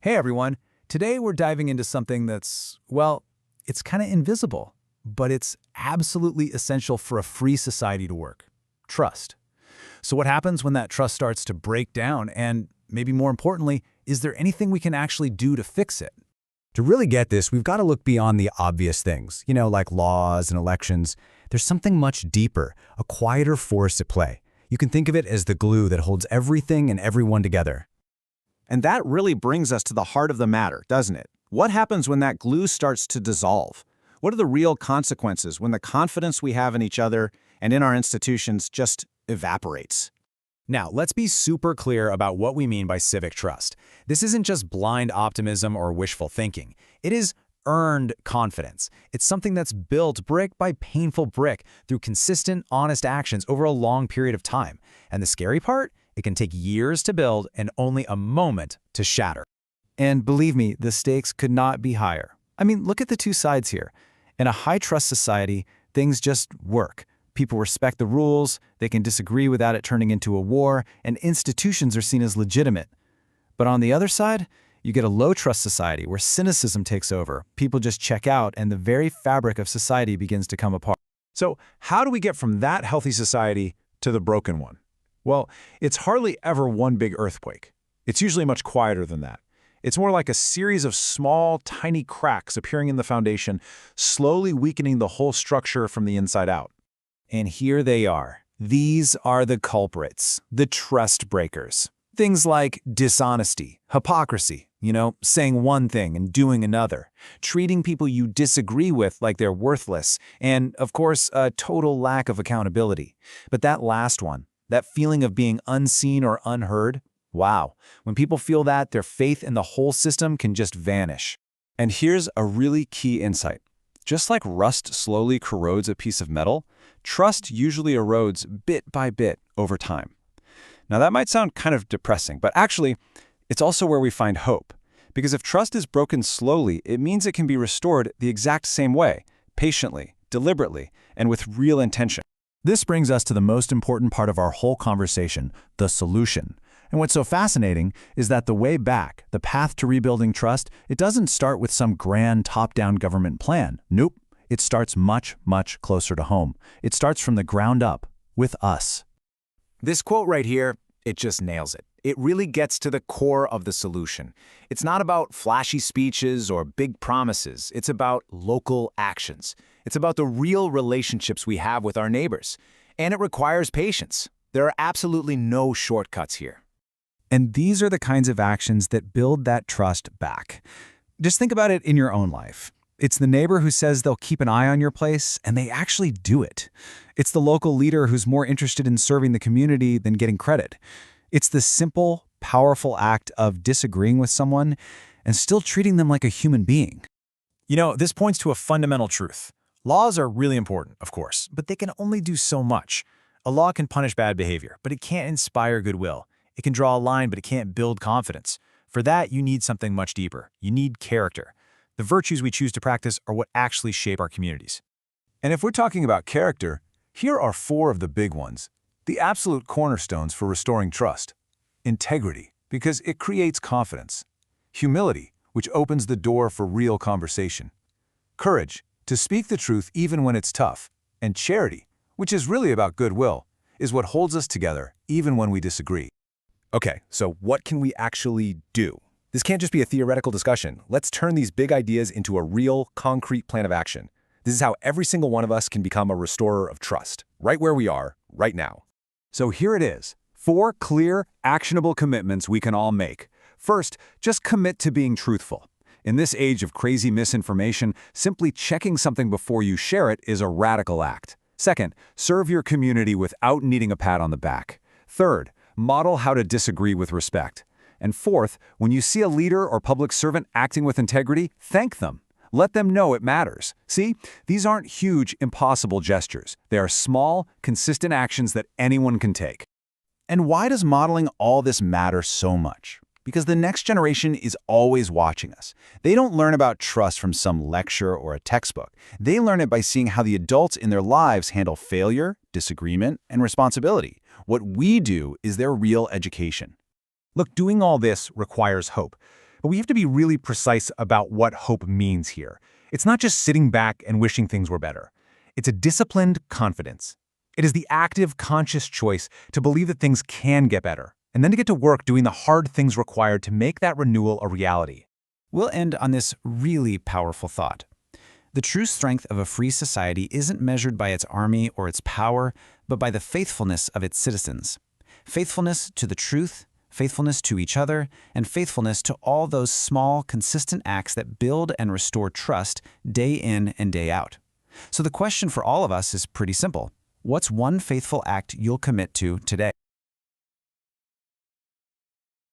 Hey everyone, today we're diving into something that's, well, it's kind of invisible, but it's absolutely essential for a free society to work. Trust. So what happens when that trust starts to break down and, maybe more importantly, is there anything we can actually do to fix it? To really get this, we've got to look beyond the obvious things, like laws and elections. There's something much deeper, a quieter force at play. You can think of it as the glue that holds everything and everyone together. And that really brings us to the heart of the matter, doesn't it? What happens when that glue starts to dissolve? What are the real consequences when the confidence we have in each other and in our institutions just evaporates? Now, let's be super clear about what we mean by civic trust. This isn't just blind optimism or wishful thinking. It is earned confidence. It's something that's built brick by painful brick through consistent, honest actions over a long period of time. And the scary part? It can take years to build and only a moment to shatter. And believe me, the stakes could not be higher. I mean, look at the two sides here. In a high-trust society, things just work. People respect the rules, they can disagree without it turning into a war, and institutions are seen as legitimate. But on the other side, you get a low-trust society where cynicism takes over, people just check out, and the very fabric of society begins to come apart. So how do we get from that healthy society to the broken one? Well, it's hardly ever one big earthquake. It's usually much quieter than that. It's more like a series of small, tiny cracks appearing in the foundation, slowly weakening the whole structure from the inside out. And here they are. These are the culprits, the trust breakers. Things like dishonesty, hypocrisy, saying one thing and doing another, treating people you disagree with like they're worthless, and, of course, a total lack of accountability. But that last one, that feeling of being unseen or unheard, wow. When people feel that, their faith in the whole system can just vanish. And here's a really key insight. Just like rust slowly corrodes a piece of metal, trust usually erodes bit by bit over time. Now that might sound kind of depressing, but actually, it's also where we find hope. Because if trust is broken slowly, it means it can be restored the exact same way, patiently, deliberately, and with real intention. This brings us to the most important part of our whole conversation, the solution. And what's so fascinating is that the way back, the path to rebuilding trust, it doesn't start with some grand top-down government plan. Nope. It starts much, much closer to home. It starts from the ground up, with us. This quote right here, it just nails it. It really gets to the core of the solution. It's not about flashy speeches or big promises. It's about local actions. It's about the real relationships we have with our neighbors. And it requires patience. There are absolutely no shortcuts here. And these are the kinds of actions that build that trust back. Just think about it in your own life. It's the neighbor who says they'll keep an eye on your place, and they actually do it. It's the local leader who's more interested in serving the community than getting credit. It's the simple, powerful act of disagreeing with someone and still treating them like a human being. This points to a fundamental truth. Laws are really important, of course, but they can only do so much. A law can punish bad behavior, but it can't inspire goodwill. It can draw a line, but it can't build confidence. For that, you need something much deeper. You need character. The virtues we choose to practice are what actually shape our communities. And if we're talking about character, here are 4 of the big ones, the absolute cornerstones for restoring trust. Integrity, because it creates confidence. Humility, which opens the door for real conversation. Courage, to speak the truth even when it's tough. And charity, which is really about goodwill, is what holds us together even when we disagree. Okay, so what can we actually do? This can't just be a theoretical discussion. Let's turn these big ideas into a real, concrete plan of action. This is how every single one of us can become a restorer of trust, right where we are, right now. So here it is, 4 clear, actionable commitments we can all make. First, just commit to being truthful. In this age of crazy misinformation, simply checking something before you share it is a radical act. Second, serve your community without needing a pat on the back. Third, model how to disagree with respect. And fourth, when you see a leader or public servant acting with integrity, thank them. Let them know it matters. See, these aren't huge, impossible gestures. They are small, consistent actions that anyone can take. And why does modeling all this matter so much? Because the next generation is always watching us. They don't learn about trust from some lecture or a textbook. They learn it by seeing how the adults in their lives handle failure, disagreement, and responsibility. What we do is their real education. Look, doing all this requires hope. But we have to be really precise about what hope means here. It's not just sitting back and wishing things were better. It's a disciplined confidence. It is the active, conscious choice to believe that things can get better, and then to get to work doing the hard things required to make that renewal a reality. We'll end on this really powerful thought. The true strength of a free society isn't measured by its army or its power, but by the faithfulness of its citizens. Faithfulness to the truth, faithfulness to each other, and faithfulness to all those small, consistent acts that build and restore trust day in and day out. So the question for all of us is pretty simple. What's one faithful act you'll commit to today?